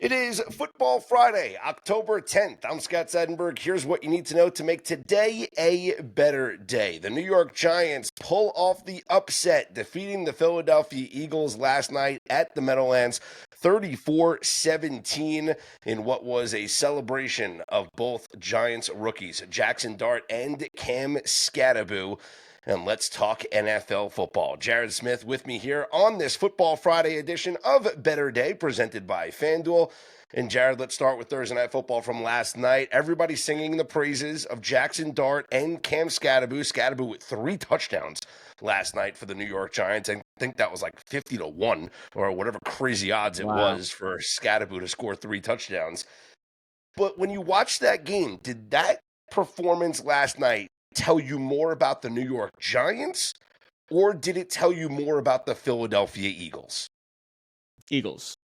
It is Football Friday, October 10th. I'm Scott Seidenberg. Here's what you need to know to make today a better day. The New York Giants pull off the upset, defeating the Philadelphia Eagles last night at the Meadowlands 34-17 in what was a celebration of both Giants rookies, Jackson Dart and Cam Skattebo. And let's talk NFL football. Jared Smith with me here on this Football Friday edition of Better Day, presented by FanDuel. And Jared, let's start with Thursday Night Football from last night. Everybody singing the praises of Jackson Dart and Cam Skattebo. Skattebo with 3 touchdowns last night for the New York Giants. I think that was like 50-1 or whatever crazy odds it was for Skattebo to score 3 touchdowns. But when you watch that game, did that performance last night tell you more about the New York Giants, or did it tell you more about the Philadelphia Eagles? Eagles.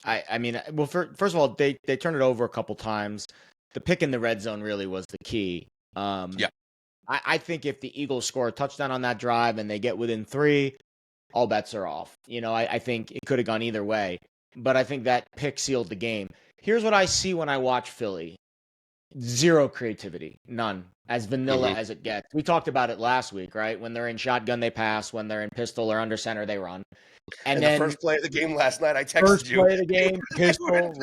I mean, well, first of all, they turned it over a couple times. The pick in the red zone really was the key. I think if the Eagles score a touchdown on that drive and they get within 3, all bets are off. You know, I think it could have gone either way, but I think that pick sealed the game. Here's what I see when I watch Philly. Zero creativity, none, as vanilla as it gets. We talked about it last week, right? When they're in shotgun, they pass. When they're in pistol or under center, they run. And then the first play of the game last night, I texted you. First play of the game, pistol, run.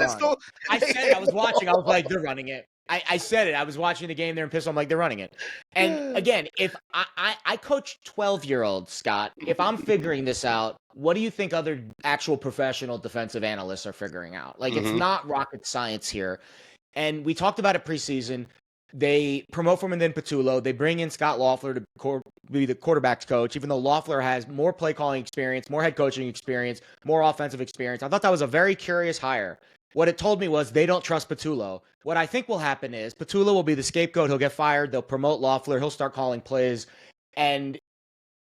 I said it. I was watching. I was like, they're running it. I said it. I was watching the game. They're in pistol. I'm like, they're running it. And again, if I coach 12-year-olds, Scott, if I'm figuring this out, what do you think other actual professional defensive analysts are figuring out? Like, it's not rocket science here. And we talked about it preseason. They promote from within Patullo. They bring in Scott Loeffler to be the quarterback's coach, even though Loeffler has more play calling experience, more head coaching experience, more offensive experience. I thought that was a very curious hire. What it told me was they don't trust Patullo. What I think will happen is Patullo will be the scapegoat. He'll get fired. They'll promote Loeffler. He'll start calling plays. And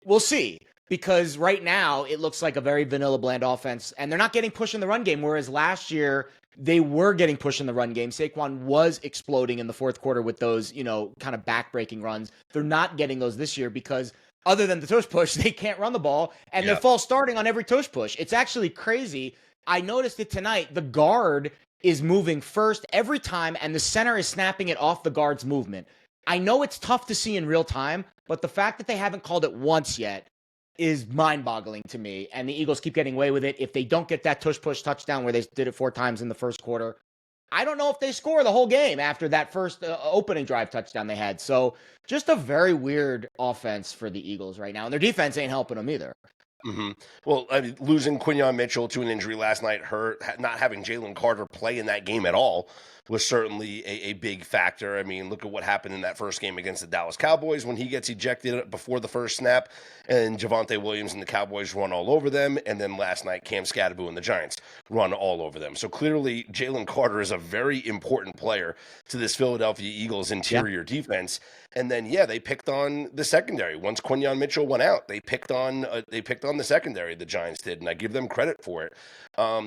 we'll see. Because right now, it looks like a very vanilla bland offense. And they're not getting pushed in the run game, whereas last year, they were getting pushed in the run game. Saquon was exploding in the fourth quarter with those, kind of back-breaking runs. They're not getting those this year because other than the tush push, they can't run the ball, and they're false starting on every tush push. It's actually crazy. I noticed it tonight. The guard is moving first every time, and the center is snapping it off the guard's movement. I know it's tough to see in real time, but the fact that they haven't called it once yet is mind-boggling to me, and the Eagles keep getting away with it. If they don't get that tush-push touchdown where they did it 4 times in the first quarter, I don't know if they score the whole game after that first opening drive touchdown they had. So just a very weird offense for the Eagles right now, and their defense ain't helping them either. Well, I mean, losing Quinyon Mitchell to an injury last night hurt. Not having Jalen Carter play in that game at all was certainly a big factor. I mean, look at what happened in that first game against the Dallas Cowboys when he gets ejected before the first snap, and Javonte Williams and the Cowboys run all over them, and then last night Cam Skattebo and the Giants run all over them. So clearly Jalen Carter is a very important player to this Philadelphia Eagles interior defense. And then, they picked on the secondary. Once Quinyon Mitchell went out, they picked on the secondary, the Giants did, and I give them credit for it.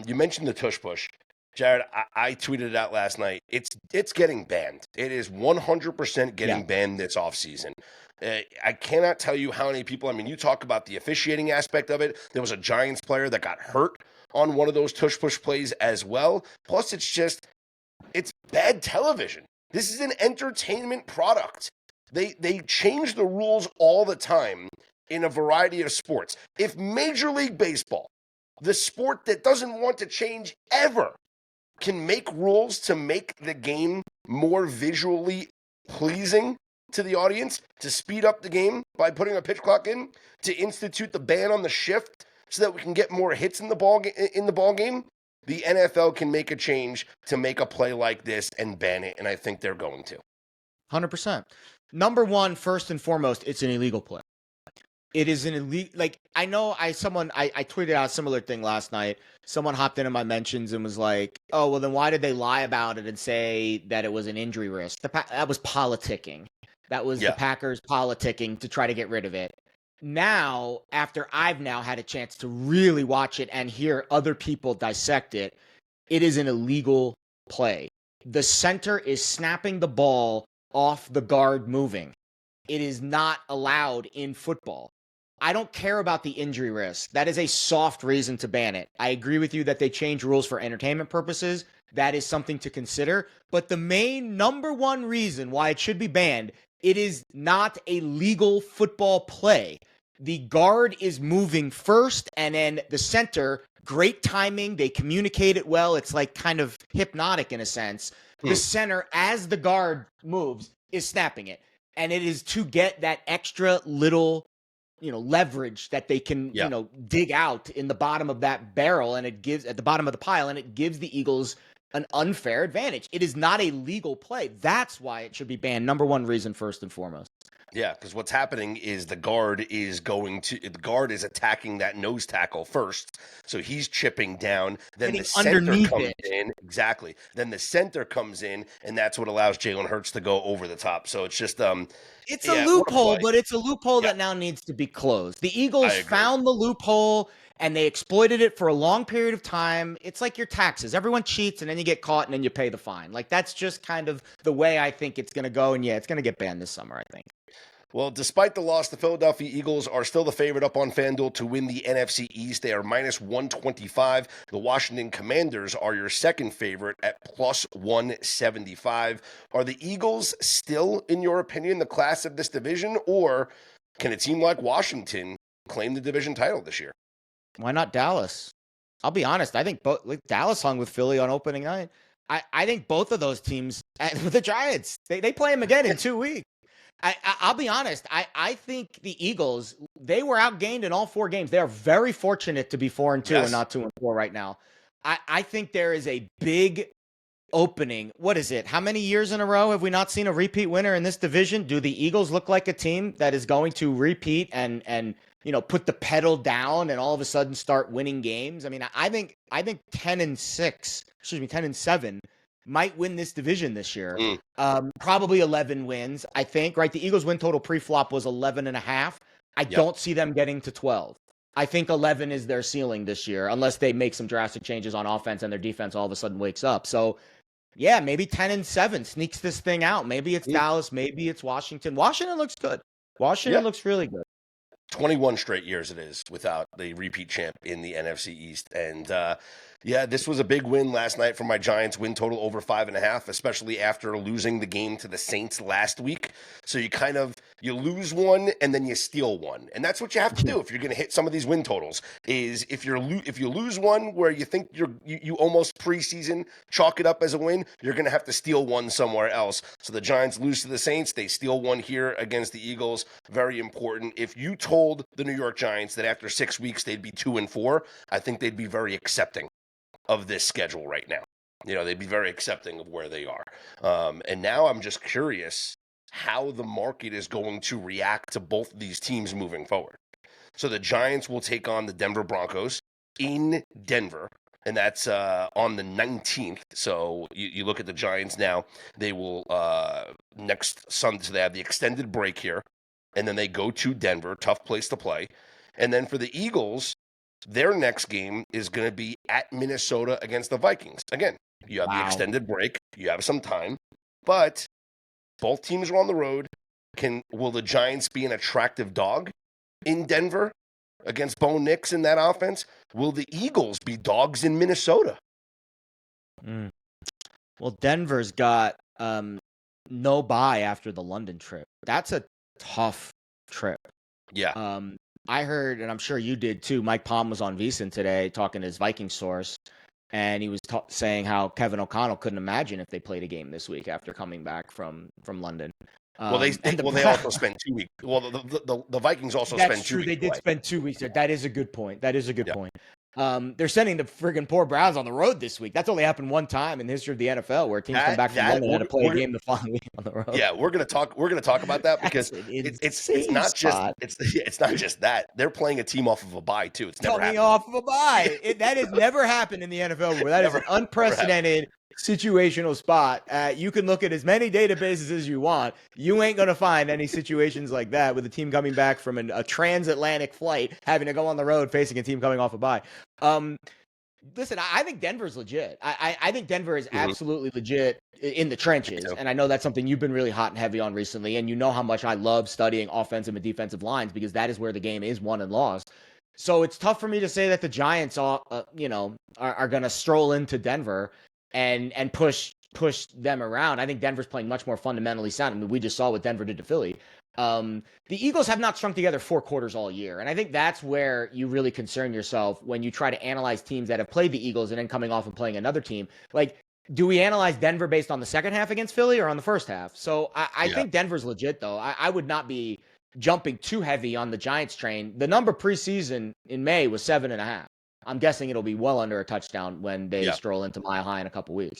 You mentioned the tush push. Jared, I tweeted it out last night. It's getting banned. It is 100% getting banned this offseason. I cannot tell you how many people, I mean, you talk about the officiating aspect of it. There was a Giants player that got hurt on one of those tush push plays as well. Plus, it's bad television. This is an entertainment product. They change the rules all the time in a variety of sports. If Major League Baseball, the sport that doesn't want to change ever, can make rules to make the game more visually pleasing to the audience, to speed up the game by putting a pitch clock in, to institute the ban on the shift so that we can get more hits in the ball game, the NFL can make a change to make a play like this and ban it, and I think they're going to. 100%. Number one, first and foremost, it's an illegal play. It is an illegal, I tweeted out a similar thing last night. Someone hopped into my mentions and was like, oh, well, then why did they lie about it and say that it was an injury risk? That was politicking. That was the Packers politicking to try to get rid of it. Now, after I've now had a chance to really watch it and hear other people dissect it, it is an illegal play. The center is snapping the ball off the guard moving. It is not allowed in football. I don't care about the injury risk. That is a soft reason to ban it. I agree with you that they change rules for entertainment purposes. That is something to consider. But the main number one reason why it should be banned, it is not a legal football play. The guard is moving first, and then the center, great timing. They communicate it well. It's like kind of hypnotic in a sense. The center, as the guard moves, is snapping it. And it is to get that extra little leverage that they can, dig out in the bottom of that barrel, and it gives at the bottom of the pile, and it gives the Eagles an unfair advantage. It is not a legal play. That's why it should be banned. Number one reason, first and foremost. Yeah, because what's happening is the guard is attacking that nose tackle first, so he's chipping down. Then the center comes in, exactly. Then the center comes in, and that's what allows Jalen Hurts to go over the top. So it's just it's a loophole, but it's a loophole that now needs to be closed. The Eagles found the loophole, and they exploited it for a long period of time. It's like your taxes. Everyone cheats, and then you get caught, and then you pay the fine. Like, that's just kind of the way I think it's going to go. And, it's going to get banned this summer, I think. Well, despite the loss, the Philadelphia Eagles are still the favorite up on FanDuel to win the NFC East. They are minus 125. The Washington Commanders are your second favorite at plus 175. Are the Eagles still, in your opinion, the class of this division, or can a team like Washington claim the division title this year? Why not Dallas? I'll be honest. I think Dallas hung with Philly on opening night. I think both of those teams, with the Giants, they play them again in 2 weeks. I'll be honest. I think the Eagles, they were outgained in all 4 games. They are very fortunate to be 4-2 and not 2-4 right now. I think there is a big opening. What is it? How many years in a row have we not seen a repeat winner in this division? Do the Eagles look like a team that is going to repeat and put the pedal down and all of a sudden start winning games? I mean, I think 10-7 might win this division this year. Probably 11 wins, I think, right? The Eagles win total pre-flop was 11.5. I don't see them getting to 12. I think 11 is their ceiling this year, unless they make some drastic changes on offense and their defense all of a sudden wakes up. So, maybe 10-7 sneaks this thing out. Maybe it's Dallas. Maybe it's Washington. Washington looks good. Washington looks really good. 21 straight years it is without the repeat champ in the NFC East. And, this was a big win last night for my Giants. Win total over 5.5, especially after losing the game to the Saints last week. So you lose one and then you steal one. And that's what you have to do if you're going to hit some of these win totals, is if you lose one where you think you almost preseason chalk it up as a win, you're going to have to steal one somewhere else. So the Giants lose to the Saints. They steal one here against the Eagles. Very important. If you told the New York Giants that after 6 weeks they'd be 2-4, I think they'd be very accepting of this schedule right now. They'd be very accepting of where they are. And now I'm just curious how the market is going to react to both of these teams moving forward. So the Giants will take on the Denver Broncos in Denver, and that's on the 19th. So you look at the Giants now, they will next Sunday, so they have the extended break here, and then they go to Denver, tough place to play. And then for the Eagles, their next game is going to be at Minnesota against the Vikings. Again, you have the extended break. You have some time. But both teams are on the road. Will the Giants be an attractive dog in Denver against Bo Nix in that offense? Will the Eagles be dogs in Minnesota? Well, Denver's got no bye after the London trip. That's a tough trip. Yeah. I heard, and I'm sure you did too, Mike Palm was on VSiN today talking to his Viking source, and he was saying how Kevin O'Connell couldn't imagine if they played a game this week after coming back from London. They also spent 2 weeks. Well, the Vikings also spent 2 weeks. They did spend 2 weeks there. That is a good point. Point. They're sending the friggin' poor Browns on the road this week. That's only happened one time in the history of the NFL where teams come back from London and had to play a game the following week on the road. Yeah, we're gonna talk about that because it's not just that. They're playing a team off of a bye too. It's never happened. Off of a bye. That has never happened in the NFL. That is an unprecedented situational spot. You can look at as many databases as you want. You ain't going to find any situations like that with a team coming back from a transatlantic flight, having to go on the road facing a team coming off a bye. Listen, I think Denver's legit. I think Denver is Mhm. absolutely legit in the trenches. too. And I know that's something you've been really hot and heavy on recently. And you know how much I love studying offensive and defensive lines because that is where the game is won and lost. So it's tough for me to say that the Giants, are going to stroll into Denver and push them around. I think Denver's playing much more fundamentally sound. I mean, we just saw what Denver did to Philly. The Eagles have not strung together 4 quarters all year. And I think that's where you really concern yourself when you try to analyze teams that have played the Eagles and then coming off and playing another team. Like, do we analyze Denver based on the second half against Philly or on the first half? So I Yeah. think Denver's legit, though. I would not be jumping too heavy on the Giants train. The number preseason in May was 7.5. I'm guessing it'll be well under a touchdown when they stroll into Mile High in a couple weeks.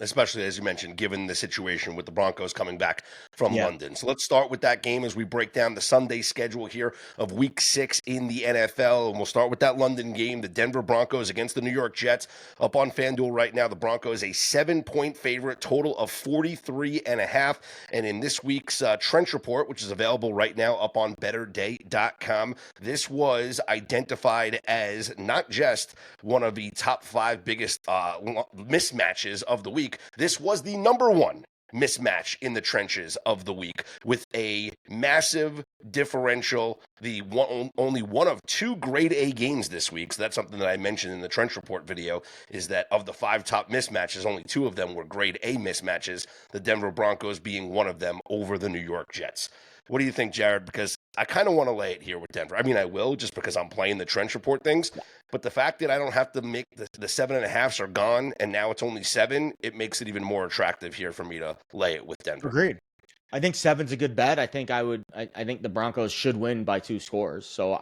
Especially, as you mentioned, given the situation with the Broncos coming back from Yeah. London. So let's start with that game as we break down the Sunday schedule here of Week 6 in the NFL. And we'll start with that London game, the Denver Broncos against the New York Jets. Up on FanDuel right now, the Broncos a 7-point favorite, total of 43.5. And in this week's Trench Report, which is available right now up on BetterDay.com, this was identified as not just one of the top 5 biggest mismatches of the week. This was the number 1 mismatch in the trenches of the week with a massive differential. Only one of 2 grade A games this week. So that's something that I mentioned in the Trench Report video, is that of the 5 top mismatches, only 2 of them were grade A mismatches, the Denver Broncos being one of them over the New York Jets. What do you think, Jared? Because I kind of want to lay it here with Denver. I mean, I will, just because I'm playing the Trench Report things. But the fact that I don't have to make the 7.5s are gone, and now it's only 7, it makes it even more attractive here for me to lay it with Denver. Agreed. I think 7's a good bet. I think I think the Broncos should win by 2 scores. So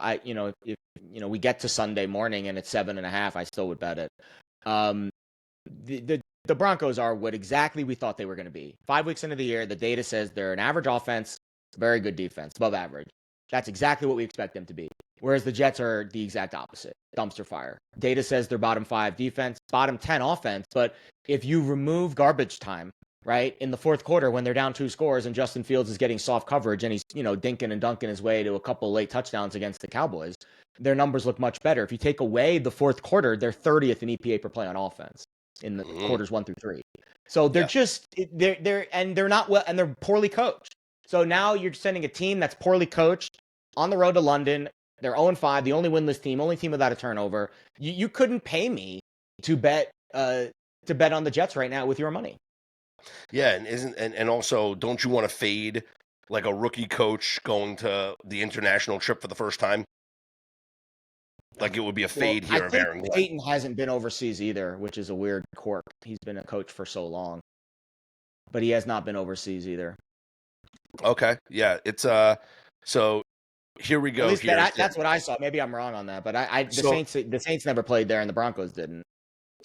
if we get to Sunday morning and it's 7.5, I still would bet it. The Broncos are what exactly we thought they were going to be. 5 weeks into the year, the data says they're an average offense, very good defense, above average. That's exactly what we expect them to be. Whereas the Jets are the exact opposite, dumpster fire. Data says they're bottom 5 defense, bottom 10 offense. But if you remove garbage time, right, in the fourth quarter when they're down 2 scores and Justin Fields is getting soft coverage and he's, dinking and dunking his way to a couple late touchdowns against the Cowboys, their numbers look much better. If you take away the fourth quarter, they're 30th in EPA per play on offense in the quarters 1 through 3. So they're they're not well, and they're poorly coached. So now you're sending a team that's poorly coached on the road to London. They're 0-5, the only winless team, only team without a turnover. You couldn't pay me to bet on the Jets right now with your money. Yeah, and also, don't you want to fade like a rookie coach going to the international trip for the first time? Like it would be a fade here of Aaron Glenn. Peyton hasn't been overseas either, which is a weird quirk. He's been a coach for so long, but he has not been overseas either. Okay, yeah, it's so here we go. At least that's what I saw. Maybe I'm wrong on that, but the Saints never played there and the Broncos didn't.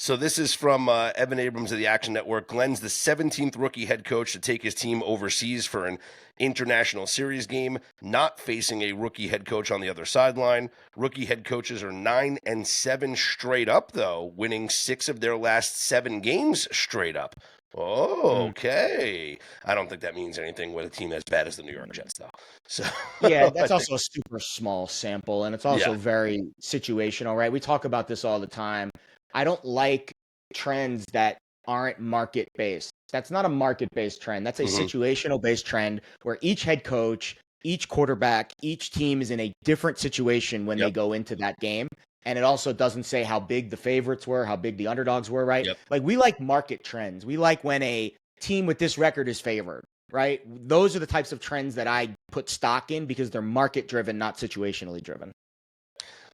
So this is from Evan Abrams of the Action Network. Glenn's the 17th rookie head coach to take his team overseas for an international series game, not facing a rookie head coach on the other sideline. Rookie head coaches are 9-7 straight up, though, winning 6 of their last 7 games straight up. Oh, okay. I don't think that means anything with a team as bad as the New York Jets, though. So yeah, that's also a super small sample, and it's also very situational, right? We talk about this all the time. I don't like trends that aren't market-based. That's not a market-based trend. That's a situational-based trend where each head coach, each quarterback, each team is in a different situation when they go into that game. And it also doesn't say how big the favorites were, how big the underdogs were, right? Like, we like market trends. We like when a team with this record is favored, right? Those are the types of trends that I put stock in because they're market-driven, not situationally driven.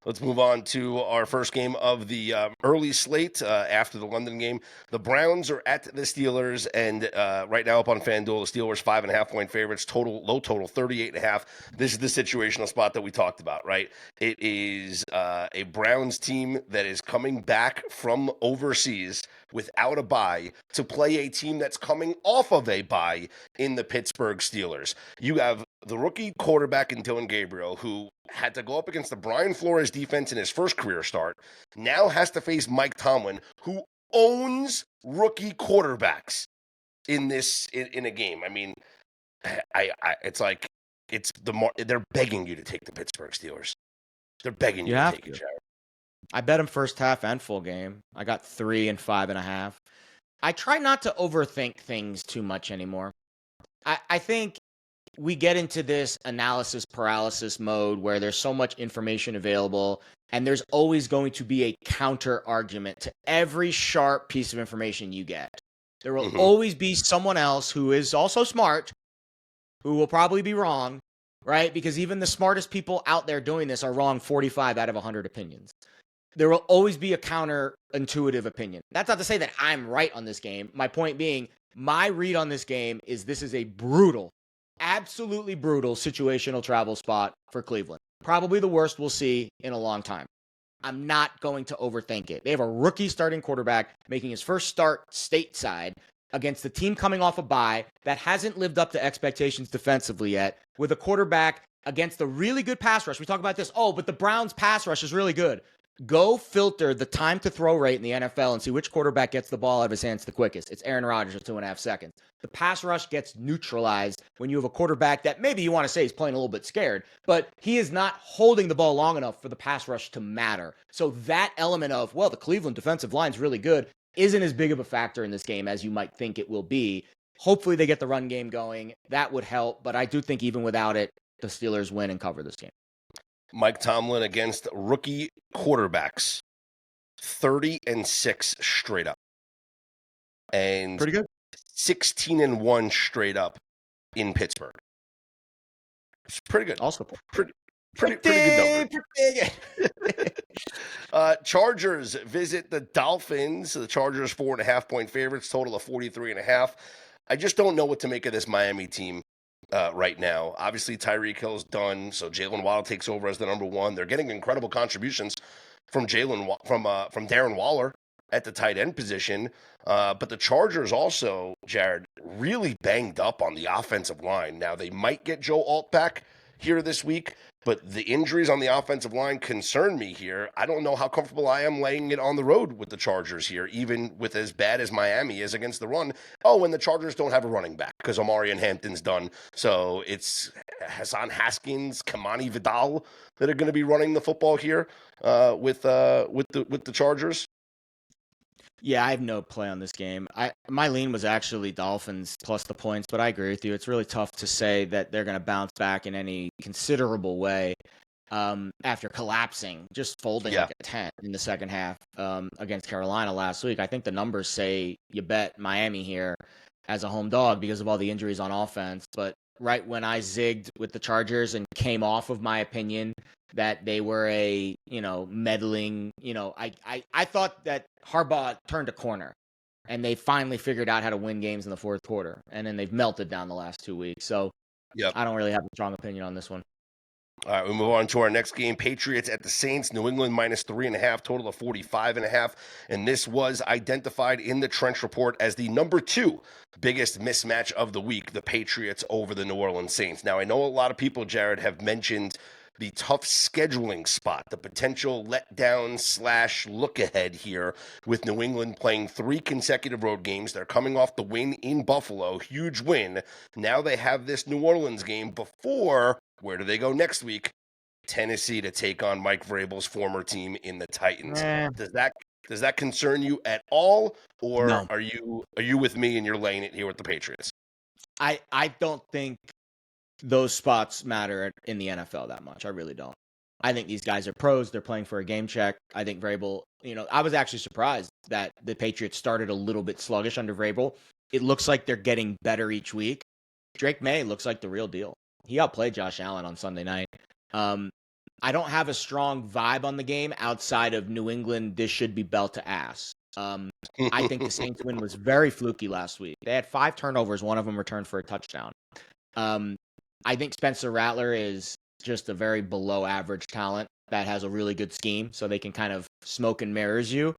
Let's move on to our first game of the early slate after the London game. The Browns are at the Steelers, and right now up on FanDuel, the Steelers 5.5-point favorites, low total 38.5. This is the situational spot that we talked about, right? It is a Browns team that is coming back from overseas without a bye to play a team that's coming off of a bye in the Pittsburgh Steelers. You have the rookie quarterback in Dylan Gabriel, who had to go up against the Brian Flores defense in his first career start, now has to face Mike Tomlin, who owns rookie quarterbacks in a game. I mean, they're begging you to take the Pittsburgh Steelers. They're begging you to take it, Jared. I bet him first half and full game. I got 3 and 5.5. I try not to overthink things too much anymore. I think we get into this analysis paralysis mode where there's so much information available and there's always going to be a counter argument to every sharp piece of information you get. There will always be someone else who is also smart who will probably be wrong, right? Because even the smartest people out there doing this are wrong 45 out of 100 opinions. There will always be a counterintuitive opinion. That's not to say that I'm right on this game. My point being, my read on this game is this is a brutal, absolutely brutal situational travel spot for Cleveland. Probably the worst we'll see in a long time. I'm not going to overthink it. They have a rookie starting quarterback making his first start stateside against the team coming off a bye that hasn't lived up to expectations defensively yet, with a quarterback against a really good pass rush. We talk about this. Oh, but the Browns pass rush is really good. Go filter the time to throw rate in the NFL and see which quarterback gets the ball out of his hands the quickest. It's Aaron Rodgers at 2.5 seconds. The pass rush gets neutralized when you have a quarterback that maybe you want to say is playing a little bit scared, but he is not holding the ball long enough for the pass rush to matter. So that element of, well, the Cleveland defensive line is really good isn't as big of a factor in this game as you might think it will be. Hopefully they get the run game going. That would help, but I do think even without it, the Steelers win and cover this game. Mike Tomlin against rookie quarterbacks, 30-6 straight up, and pretty good. 16-1 straight up in Pittsburgh. It's pretty good. Also, pretty good number. Chargers visit the Dolphins. The Chargers 4.5-point favorites, total of 43.5. I just don't know what to make of this Miami team. Right now, obviously Tyreek Hill's done, so Jalen Waddle takes over as the number one. They're getting incredible contributions from Darren Waller at the tight end position, but the Chargers also, Jared, really banged up on the offensive line. Now they might get Joe Alt back here this week, but the injuries on the offensive line concern me here. I don't know how comfortable I am laying it on the road with the Chargers here, even with as bad as Miami is against the run. Oh, and the Chargers don't have a running back because Omarion Hampton's done. So it's Hassan Haskins, Kamani Vidal that are going to be running the football here with the Chargers. Yeah, I have no play on this game. My lean was actually Dolphins plus the points, but I agree with you. It's really tough to say that they're going to bounce back in any considerable way after collapsing, just folding like a tent in the second half against Carolina last week. I think the numbers say you bet Miami here as a home dog because of all the injuries on offense. But right when I zigged with the Chargers and came off of my opinion that they were a, meddling, I thought that Harbaugh turned a corner and they finally figured out how to win games in the fourth quarter. And then they've melted down the last 2 weeks. So I don't really have a strong opinion on this one. All right, we move on to our next game. Patriots at the Saints. New England minus 3.5, total of 45.5. And this was identified in the Trench Report as the number 2 biggest mismatch of the week, the Patriots over the New Orleans Saints. Now, I know a lot of people, Jared, have mentioned the tough scheduling spot, the potential letdown / look ahead here with New England playing 3 consecutive road games. They're coming off the win in Buffalo, huge win. Now they have this New Orleans game before, where do they go next week? Tennessee to take on Mike Vrabel's former team in the Titans. Does that concern you at all, or no? Are you with me and you're laying it here with the Patriots? I don't think those spots matter in the NFL that much. I really don't. I think these guys are pros. They're playing for a game check. I think Vrabel, I was actually surprised that the Patriots started a little bit sluggish under Vrabel. It looks like they're getting better each week. Drake May looks like the real deal. He outplayed Josh Allen on Sunday night. I don't have a strong vibe on the game outside of New England. This should be belt to ass. I think the Saints win was very fluky last week. They had 5 turnovers. One of them returned for a touchdown. I think Spencer Rattler is just a very below average talent that has a really good scheme, so they can kind of smoke and mirrors you.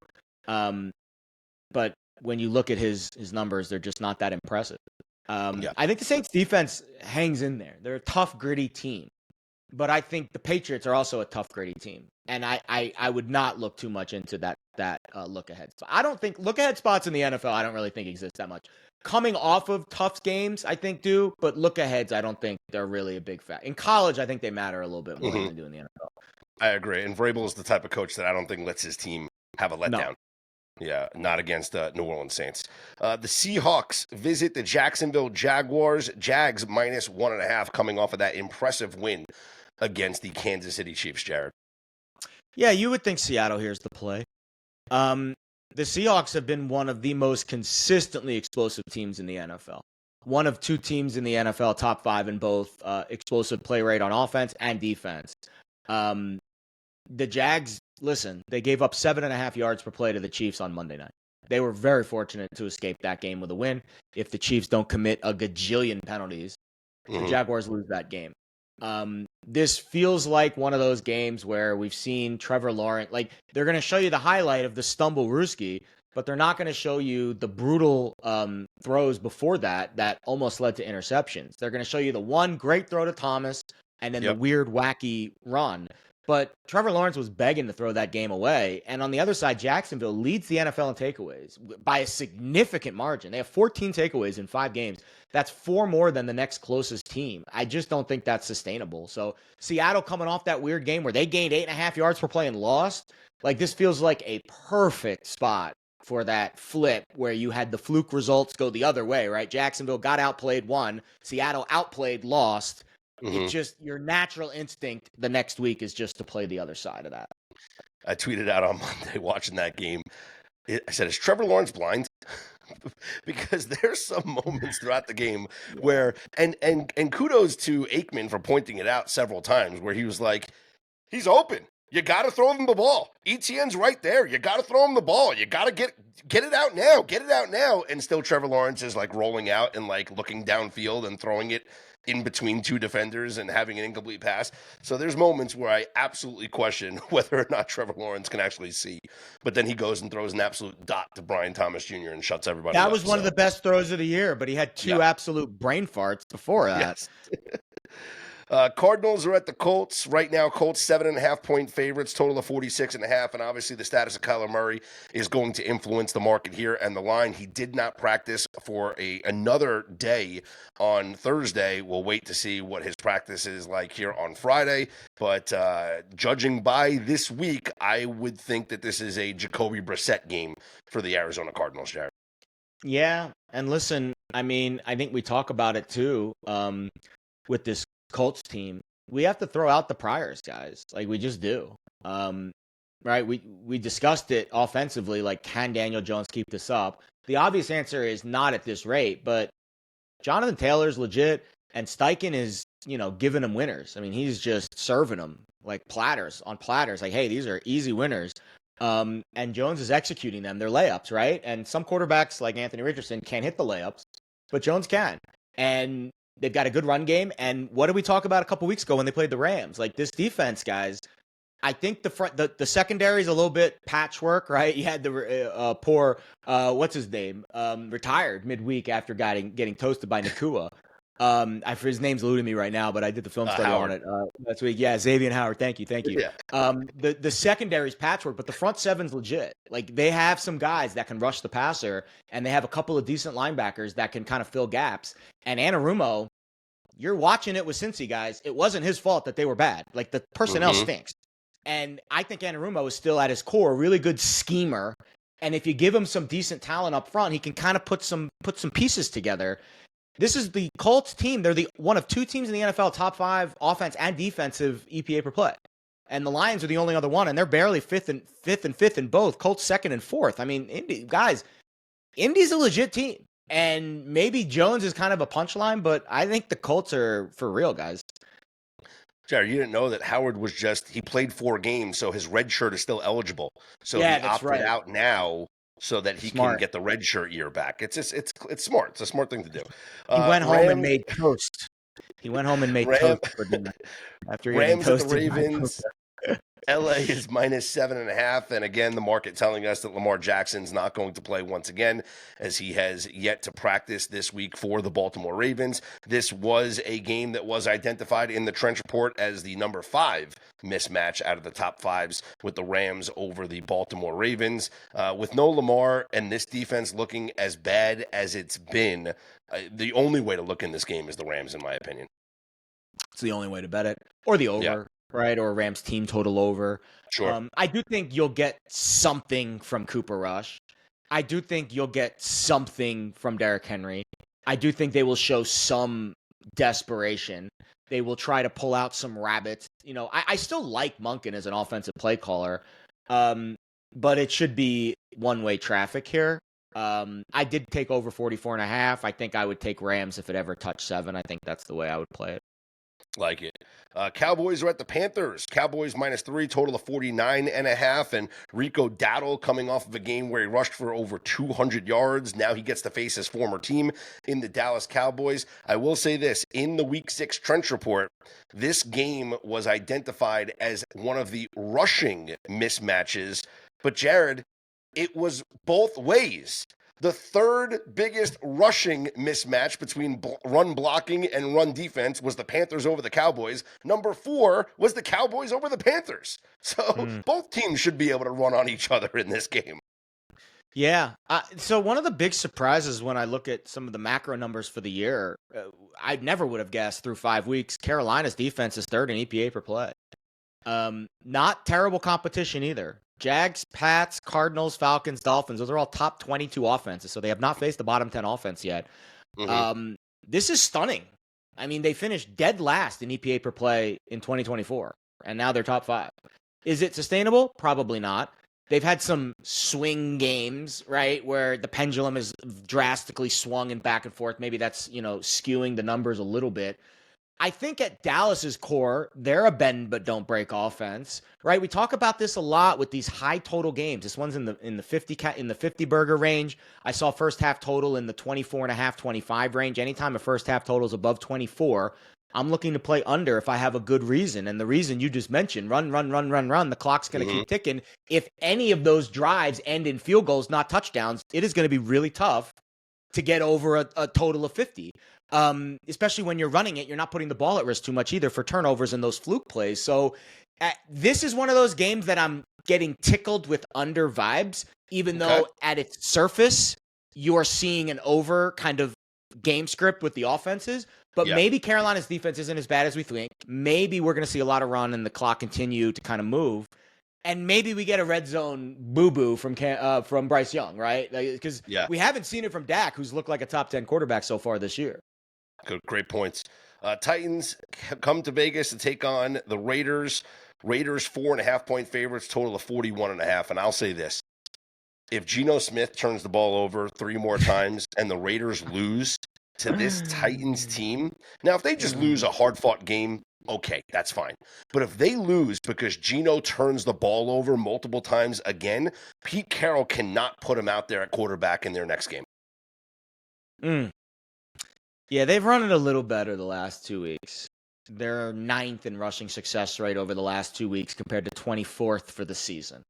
But when you look at his numbers, they're just not that impressive. I think the Saints defense hangs in there. They're a tough, gritty team. But I think the Patriots are also a tough, gritty team. And I would not look too much into that look ahead spot. I don't think look ahead spots in the NFL, I don't really think exist that much. Coming off of tough games, I think do, but look aheads, I don't think they're really a big factor. In college, I think they matter a little bit more than they do in the NFL. I agree. And Vrabel is the type of coach that I don't think lets his team have a letdown. No. Yeah, not against New Orleans Saints. The Seahawks visit the Jacksonville Jaguars. Jags -1.5 coming off of that impressive win against the Kansas City Chiefs, Jared. Yeah, you would think Seattle here's the play. The Seahawks have been one of the most consistently explosive teams in the NFL. One of two teams in the NFL, top 5 in both explosive play rate on offense and defense. The Jags, listen, they gave up 7.5 yards per play to the Chiefs on Monday night. They were very fortunate to escape that game with a win. If the Chiefs don't commit a gajillion penalties, the Jaguars lose that game. This feels like one of those games where we've seen Trevor Lawrence, like they're going to show you the highlight of the stumble Ruski, but they're not going to show you the brutal throws before that almost led to interceptions. They're going to show you the one great throw to Thomas and then the weird, wacky run. But Trevor Lawrence was begging to throw that game away. And on the other side, Jacksonville leads the NFL in takeaways by a significant margin. They have 14 takeaways in 5 games. That's 4 more than the next closest team. I just don't think that's sustainable. So Seattle coming off that weird game where they gained 8.5 yards per play and lost, like this feels like a perfect spot for that flip where you had the fluke results go the other way, right? Jacksonville got outplayed, won. Seattle outplayed, lost. It's just your natural instinct the next week is just to play the other side of that. I tweeted out on Monday watching that game. I said, is Trevor Lawrence blind? Because there's some moments throughout the game where, and kudos to Aikman for pointing it out several times, where he was like, he's open. You got to throw him the ball. ETN's right there. You got to throw him the ball. You got to get it out now. Get it out now. And still Trevor Lawrence is like rolling out and like looking downfield and throwing it in between 2 defenders and having an incomplete pass. So there's moments where I absolutely question whether or not Trevor Lawrence can actually see. But then he goes and throws an absolute dot to Brian Thomas Jr. and shuts everybody up. That was one of the best throws of the year, but he had 2 absolute brain farts before that. Yes. Cardinals are at the Colts. Right now, Colts 7.5-point favorites, total of 46.5. And obviously the status of Kyler Murray is going to influence the market here and the line. He did not practice for another day on Thursday. We'll wait to see what his practice is like here on Friday. But judging by this week, I would think that this is a Jacoby Brissett game for the Arizona Cardinals, Jared. Yeah. And listen, I mean, I think we talk about it too with this Colts team. We have to throw out the priors, guys. Like we just do. Right? We discussed it offensively, like can Daniel Jones keep this up? The obvious answer is not at this rate, but Jonathan Taylor's legit and Steichen is, giving them winners. I mean, he's just serving them like platters on platters. Like, hey, these are easy winners. And Jones is executing them. They're layups, right? And some quarterbacks like Anthony Richardson can't hit the layups, but Jones can. And they've got a good run game. And what did we talk about a couple weeks ago when they played the Rams? Like this defense, guys, I think the secondary is a little bit patchwork, right? You had the poor, what's his name, retired midweek after getting toasted by Nakua. His name's eluding me right now, but I did the film study Howard. on it last week. Yeah, Xavier Howard. Thank you. Yeah. The secondary's patchwork, but the front seven's legit. Like they have some guys that can rush the passer, and they have a couple of decent linebackers that can kind of fill gaps. And Anarumo, you're watching it with Cincy, guys. It wasn't his fault that they were bad. Like the personnel stinks. And I think Anarumo is still at his core a really good schemer. And if you give him some decent talent up front, he can kind of put some pieces together. This is the Colts team. They're one of 2 teams in the NFL top 5 offense and defensive EPA per play. And the Lions are the only other one, and they're barely fifth and fifth in both. Colts 2nd and 4th. I mean, Indy's a legit team. And maybe Jones is kind of a punchline, but I think the Colts are for real, guys. Jared, you didn't know that Howard he played 4 games, so his red shirt is still eligible. So yeah, he opted out now so that he can get the red shirt year back. It's smart. It's a smart thing to do. He went home and made toast. He went home and made toast for dinner after getting toasted. Rams at the Ravens. LA is -7.5. And again, the market telling us that Lamar Jackson's not going to play once again, as he has yet to practice this week for the Baltimore Ravens. This was a game that was identified in the Trench Report as the number 5 mismatch out of the top 5s, with the Rams over the Baltimore Ravens. With no Lamar and this defense looking as bad as it's been, the only way to look in this game is the Rams, in my opinion. It's the only way to bet it. Or the over. Yeah. right? Or a Rams team total over. Sure. I do think you'll get something from Cooper Rush. I do think you'll get something from Derrick Henry. I do think they will show some desperation. They will try to pull out some rabbits. I still like Monken as an offensive play caller, but it should be one-way traffic here. I did take over 44.5. I think I would take Rams if it ever touched 7. I think that's the way I would play it. Like it. Cowboys are at the Panthers. Cowboys -3, total of 49.5. And Rico Dowdle coming off of a game where he rushed for over 200 yards. Now he gets to face his former team in the Dallas Cowboys. I will say this, in the Week 6 Trench Report, this game was identified as one of the rushing mismatches. But Jared, it was both ways. The third biggest rushing mismatch between run blocking and run defense was the Panthers over the Cowboys. Number 4 was the Cowboys over the Panthers. So both teams should be able to run on each other in this game. Yeah. So one of the big surprises when I look at some of the macro numbers for the year, I never would have guessed through 5 weeks, Carolina's defense is third in EPA per play. Not terrible competition either. Jags, Pats, Cardinals, Falcons, Dolphins, those are all top 22 offenses, so they have not faced the bottom 10 offense yet. This is stunning. I mean, they finished dead last in EPA per play in 2024, and now they're top 5. Is it sustainable? Probably not. They've had some swing games, right, where the pendulum is drastically swung and back and forth. Maybe that's, skewing the numbers a little bit. I think at Dallas's core, they're a bend but don't break offense, right? We talk about this a lot with these high total games. This one's in the 50 burger range. I saw first half total in the 24.5, 25 range. Anytime a first half total is above 24, I'm looking to play under if I have a good reason. And the reason you just mentioned, run. The clock's going to keep ticking. If any of those drives end in field goals, not touchdowns, it is going to be really tough to get over a total of 50. Especially when you're running it, you're not putting the ball at risk too much either for turnovers and those fluke plays. So this is one of those games that I'm getting tickled with under vibes, even though at its surface, you're seeing an over kind of game script with the offenses. But maybe Carolina's defense isn't as bad as we think. Maybe we're going to see a lot of run and the clock continue to kind of move. And maybe we get a red zone boo-boo from Bryce Young, right? Because we haven't seen it from Dak, who's looked like a top 10 quarterback so far this year. Good, great points. Titans come to Vegas to take on the Raiders. Raiders 4.5-point favorites, total of 41.5. And I'll say this. If Geno Smith turns the ball over 3 more times and the Raiders lose to this Titans team, now if they just lose a hard-fought game, okay, that's fine. But if they lose because Geno turns the ball over multiple times again, Pete Carroll cannot put him out there at quarterback in their next game. Yeah, they've run it a little better the last 2 weeks. They're 9th in rushing success rate over the last 2 weeks compared to 24th for the season.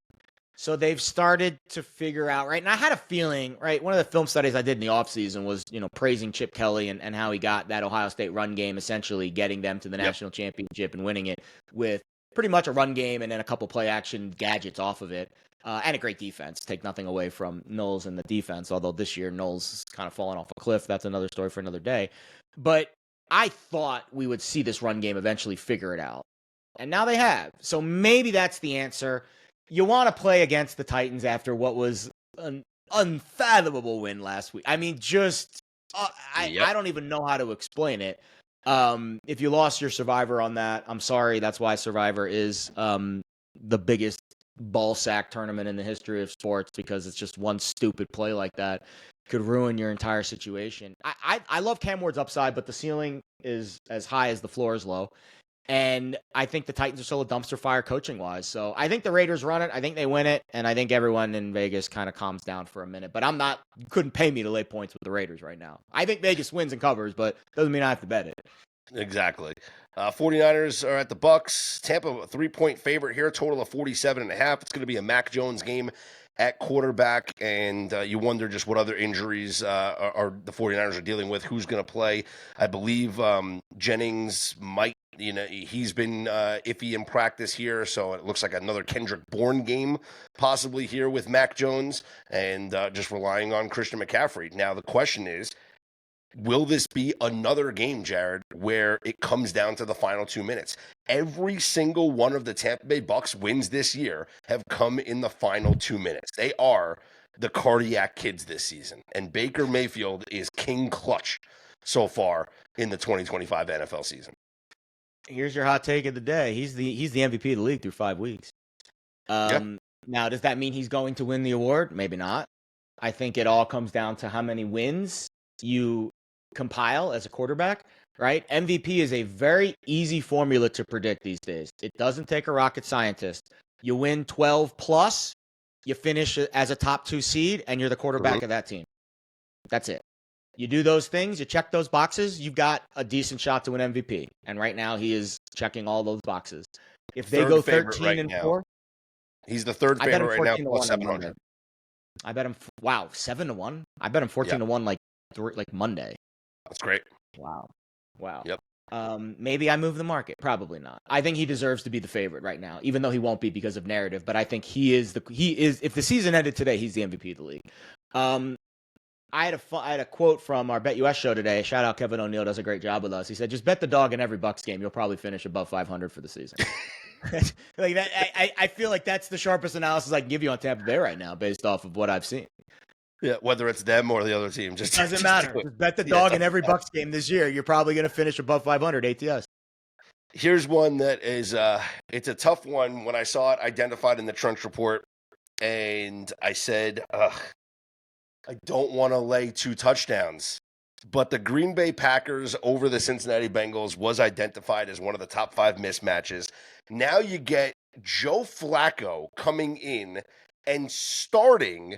So they've started to figure out, right? And I had a feeling, right? One of the film studies I did in the offseason was, praising Chip Kelly and how he got that Ohio State run game, essentially getting them to the national championship and winning it with pretty much a run game and then a couple play action gadgets off of it. And a great defense. Take nothing away from Knowles and the defense, although this year Knowles is kind of fallen off a cliff. That's another story for another day. But I thought we would see this run game eventually figure it out. And now they have. So maybe that's the answer. You want to play against the Titans after what was an unfathomable win last week. I mean, just I don't even know how to explain it. If you lost your Survivor on that, I'm sorry. That's why Survivor is the biggest ball sack tournament in the history of sports, because it's just one stupid play like that could ruin your entire situation. I love Cam Ward's upside, but the ceiling is as high as the floor is low. And I think the Titans are still a dumpster fire coaching-wise. So I think the Raiders run it. I think they win it. And I think everyone in Vegas kind of calms down for a minute. But couldn't pay me to lay points with the Raiders right now. I think Vegas wins and covers, but doesn't mean I have to bet it. Exactly. 49ers are at the Bucks. Tampa, a 3-point favorite here, total of 47.5. It's going to be a Mac Jones game at quarterback, and you wonder just what other injuries are the 49ers are dealing with, who's going to play. I believe Jennings might, he's been iffy in practice here, so it looks like another Kendrick Bourne game possibly here with Mac Jones, and just relying on Christian McCaffrey. Now, the question is, will this be another game, Jared, where it comes down to the final 2 minutes? Every single one of the Tampa Bay Bucks wins this year have come in the final 2 minutes. They are the cardiac kids this season, and Baker Mayfield is king clutch so far in the 2025 NFL season. Here's your hot take of the day. He's the MVP of the league through 5 weeks. Now, does that mean he's going to win the award? Maybe not. I think it all comes down to how many wins you compile as a quarterback, right? MVP is a very easy formula to predict these days. It doesn't take a rocket scientist. You win 12 plus, you finish as a top 2 seed, and you're the quarterback of that team. That's it. You do those things, you check those boxes, you've got a decent shot to win MVP. And right now, he is checking all those boxes. If they go 13-4, he's the third favorite right now, plus 700. I bet him. Wow, 7-1. I bet him 14-1 like Monday. That's great. Wow. Yep. Maybe I move the market. Probably not. I think he deserves to be the favorite right now, even though he won't be because of narrative. But I think he is. If the season ended today, he's the MVP of the league. I had a quote from our Bet US show today. Shout out Kevin O'Neill, does a great job with us. He said, "Just bet the dog in every Bucks game. You'll probably finish above 500 for the season." Like that, I feel like that's the sharpest analysis I can give you on Tampa Bay right now, based off of what I've seen. Yeah, whether it's them or the other team, doesn't matter. Just bet the dog in every Bucks game this year. You're probably going to finish above 500 ATS. Here's one that is it's a tough one. When I saw it identified in the Trench Report, and I said, I don't want to lay 2 touchdowns. But the Green Bay Packers over the Cincinnati Bengals was identified as one of the top 5 mismatches. Now you get Joe Flacco coming in and starting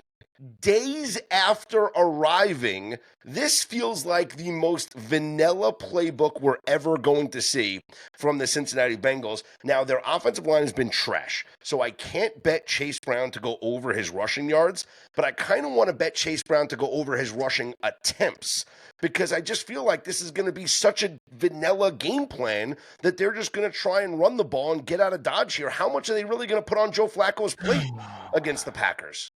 days after arriving. This feels like the most vanilla playbook we're ever going to see from the Cincinnati Bengals. Now, their offensive line has been trash, so I can't bet Chase Brown to go over his rushing yards, but I kind of want to bet Chase Brown to go over his rushing attempts, because I just feel like this is going to be such a vanilla game plan that they're just going to try and run the ball and get out of Dodge here. How much are they really going to put on Joe Flacco's plate against the Packers?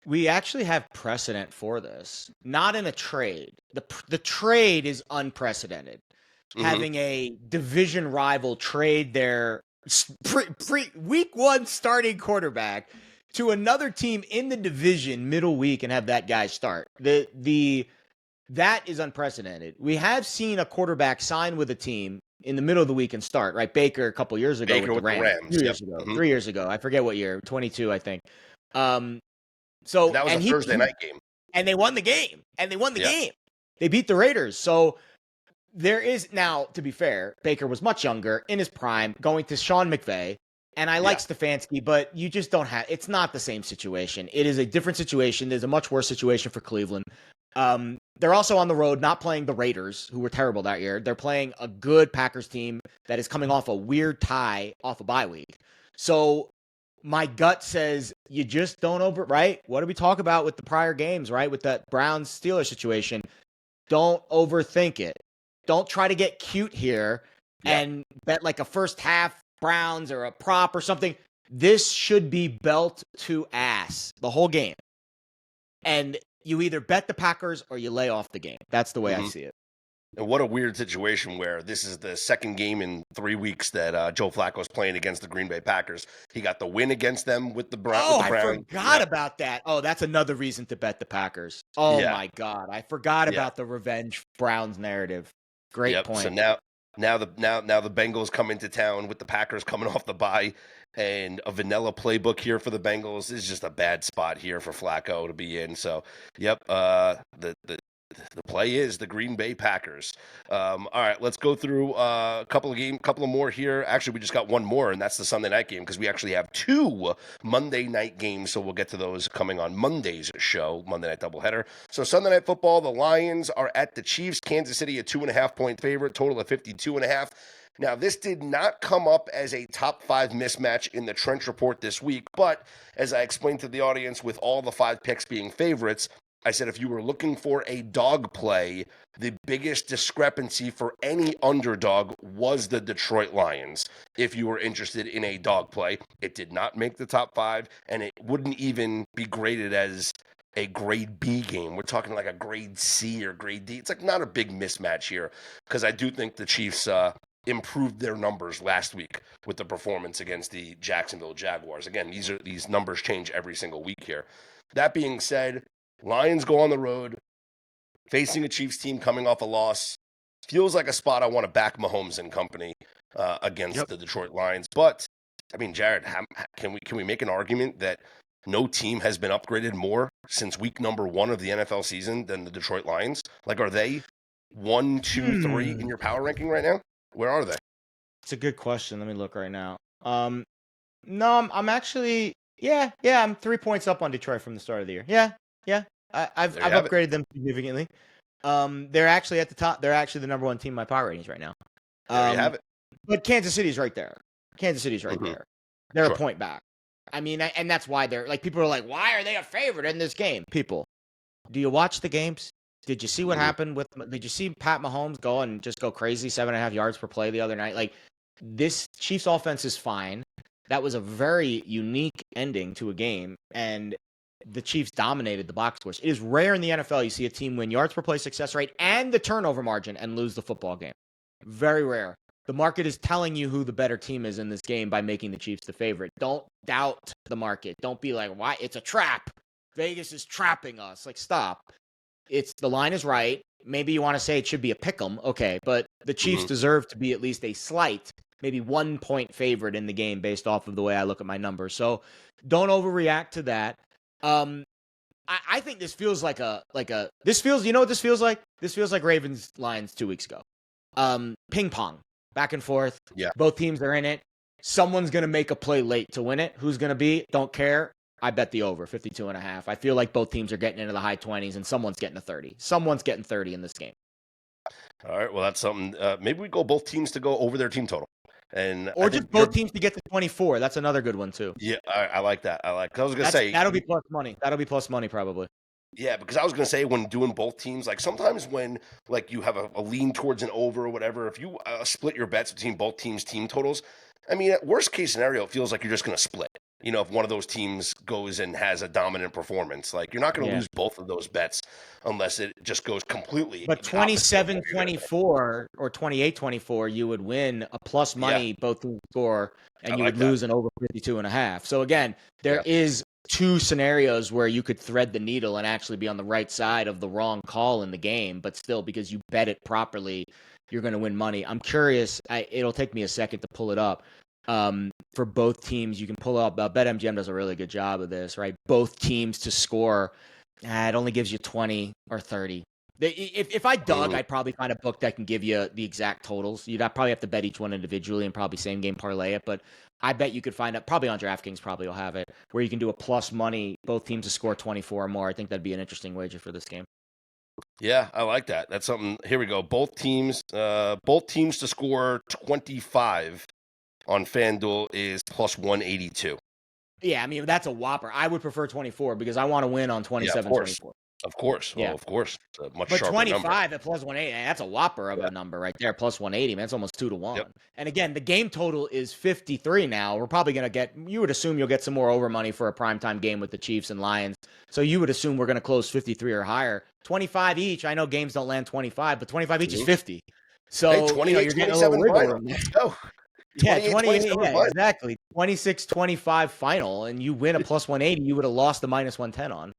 We actually have precedent for this, not in a trade. The trade is unprecedented. Having a division rival trade their week 1 starting quarterback to another team in the division middle week and have that guy start. That is unprecedented. We have seen a quarterback sign with a team in the middle of the week and start, right? Baker a couple years ago with the Rams. 2 years ago. 3 years ago. I forget what year. 22, I think. So that was a Thursday night game. And they won the game. They beat the Raiders. So there is now, to be fair, Baker was much younger, in his prime, going to Sean McVay. And I like Stefanski, but you just don't have – it's not the same situation. It is a different situation. There's a much worse situation for Cleveland. They're also on the road, not playing the Raiders, who were terrible that year. They're playing a good Packers team that is coming off a weird tie off a bye week. So my gut says you just don't right? What did we talk about with the prior games, right? With that Browns-Steelers situation. Don't overthink it. Don't try to get cute here and bet like a first half Browns or a prop or something. This should be belt to ass the whole game. And you either bet the Packers or you lay off the game. That's the way I see it. And what a weird situation where this is the second game in 3 weeks that Joe Flacco's playing against the Green Bay Packers. He got the win against them with the Browns. Oh, I forgot about that. Oh, that's another reason to bet the Packers. Oh, my God. I forgot about the revenge Browns narrative. Great point. So now the Bengals come into town with the Packers coming off the bye, and a vanilla playbook here for the Bengals. This is just a bad spot here for Flacco to be in. So, the play is the Green Bay Packers. All right, let's go through a couple of more here. Actually, we just got one more, and that's the Sunday night game, because we actually have 2 Monday night games, so we'll get to those coming on Monday's show, Monday Night Doubleheader. So Sunday Night Football, the Lions are at the Chiefs. Kansas City, a 2.5-point favorite, total of 52.5. Now, this did not come up as a top 5 mismatch in the Trench Report this week, but as I explained to the audience, with all the 5 picks being favorites, I said if you were looking for a dog play, the biggest discrepancy for any underdog was the Detroit Lions. If you were interested in a dog play, it did not make the top 5, and it wouldn't even be graded as a grade B game. We're talking like a grade C or grade D. It's like not a big mismatch here because I do think the Chiefs improved their numbers last week with the performance against the Jacksonville Jaguars. Again, these numbers change every single week here. That being said, Lions go on the road facing a Chiefs team coming off a loss. Feels like a spot I want to back Mahomes and company against the Detroit Lions. But I mean, Jared, can we make an argument that no team has been upgraded more since week number 1 of the NFL season than the Detroit Lions? Like, are they 1, 2, 3 in your power ranking right now? Where are they? It's a good question. Let me look right now. No, I'm actually, I'm 3 points up on Detroit from the start of the year. Yeah. I've upgraded them significantly. They're actually at the top. They're actually the number 1 team in my power ratings right now. There you have it. But Kansas City's right there. There. They're a point back. I mean, and that's why they're like, people are like, why are they a favorite in this game? People, do you watch the games? Did you see what happened did you see Pat Mahomes go crazy, 7.5 yards per play the other night? Like, this Chiefs offense is fine. That was a very unique ending to a game, and the Chiefs dominated the box scores. It is rare in the NFL you see a team win yards per play success rate and the turnover margin and lose the football game. Very rare. The market is telling you who the better team is in this game by making the Chiefs the favorite. Don't doubt the market. Don't be like, why? It's a trap. Vegas is trapping us. Like, stop. The line is right. Maybe you want to say it should be a pick 'em. Okay, but the Chiefs deserve to be at least a slight, maybe 1 point favorite in the game based off of the way I look at my numbers. So don't overreact to that. I think this feels like you know what this feels like? This feels like Ravens Lions 2 weeks ago. Ping pong, back and forth. Yeah. Both teams are in it. Someone's going to make a play late to win it. Who's going to be? Don't care. I bet the over, 52.5. I feel like both teams are getting into the high 20s and someone's getting a 30. Someone's getting 30 in this game. All right. Well, that's something. Maybe we go both teams to go over their team total. Or just both teams to get to 24. That's another good one, too. Yeah, I like that. I was going to say. That'll be plus money. That'll be plus money, probably. Yeah, because I was going to say when doing both teams, like sometimes when like you have a lean towards an over or whatever, if you split your bets between both teams' team totals, I mean, at worst case scenario, it feels like you're just going to split. You know, if one of those teams goes and has a dominant performance, like you're not going to lose both of those bets unless it just goes completely. But 27-24 or 28-24, you would win a plus money both score, and you would lose an over 52.5. So again, there is 2 scenarios where you could thread the needle and actually be on the right side of the wrong call in the game, but still, because you bet it properly, you're going to win money. I'm curious. It'll take me a second to pull it up. For both teams, you can pull up. BetMGM does a really good job of this, right? Both teams to score. It only gives you 20 or 30. If I dug, I'd probably find a book that can give you the exact totals. You'd probably have to bet each one individually and probably same game parlay it. But I bet you could find it, probably on DraftKings, probably will have it, where you can do a plus money, both teams to score 24 or more. I think that'd be an interesting wager for this game. Yeah, I like that. That's something. Here we go. Both teams to score 25 on FanDuel is plus 182. Yeah, I mean, that's a whopper. I would prefer 24 because I want to win on 27-24. Of course. Yeah. Well, of course. It's a much but sharper 25 number. at plus 180, that's a whopper of a number right there. Plus 180, man, it's almost 2-1. Yep. And again, the game total is 53 now. We're probably going to you would assume you'll get some more over money for a primetime game with the Chiefs and Lions. So you would assume we're going to close 53 or higher. 25 each. I know games don't land 25, but 25 each is 50. So hey, 28, you're getting a little wiggle room. Let's go. Yeah, 28, exactly. 26-25 final, and you win a plus 180, you would have lost the minus 110 on.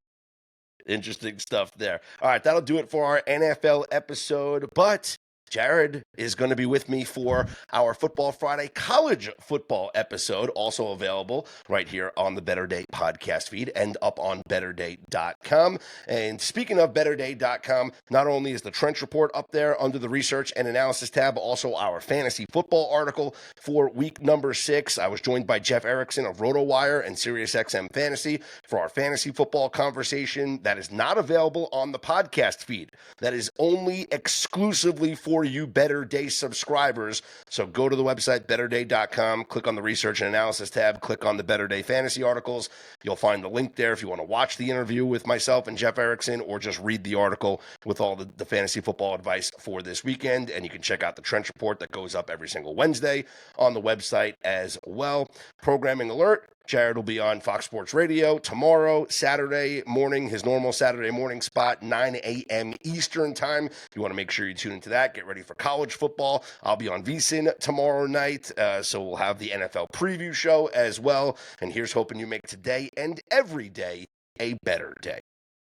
Interesting stuff there. All right, that'll do it for our NFL episode. But Jared is going to be with me for our Football Friday college football episode, also available right here on the Better Day podcast feed and up on betterday.com. And speaking of betterday.com, not only is the Trench Report up there under the research and analysis tab, also our fantasy football article for week number 6. I was joined by Jeff Erickson of RotoWire and SiriusXM Fantasy for our fantasy football conversation that is not available on the podcast feed. That is only exclusively for you Better Day subscribers. So go to the website, betterday.com, click on the research and analysis tab, click on the Better Day fantasy articles. You'll find the link there if you want to watch the interview with myself and Jeff Erickson or just read the article with all the fantasy football advice for this weekend. And you can check out the Trench Report that goes up every single Wednesday on the website as well. Programming alert. Jared will be on Fox Sports Radio tomorrow, Saturday morning, his normal Saturday morning spot, 9 a.m. Eastern time. If you want to make sure you tune into that, get ready for college football. I'll be on VSiN tomorrow night, so we'll have the NFL preview show as well. And here's hoping you make today and every day a better day.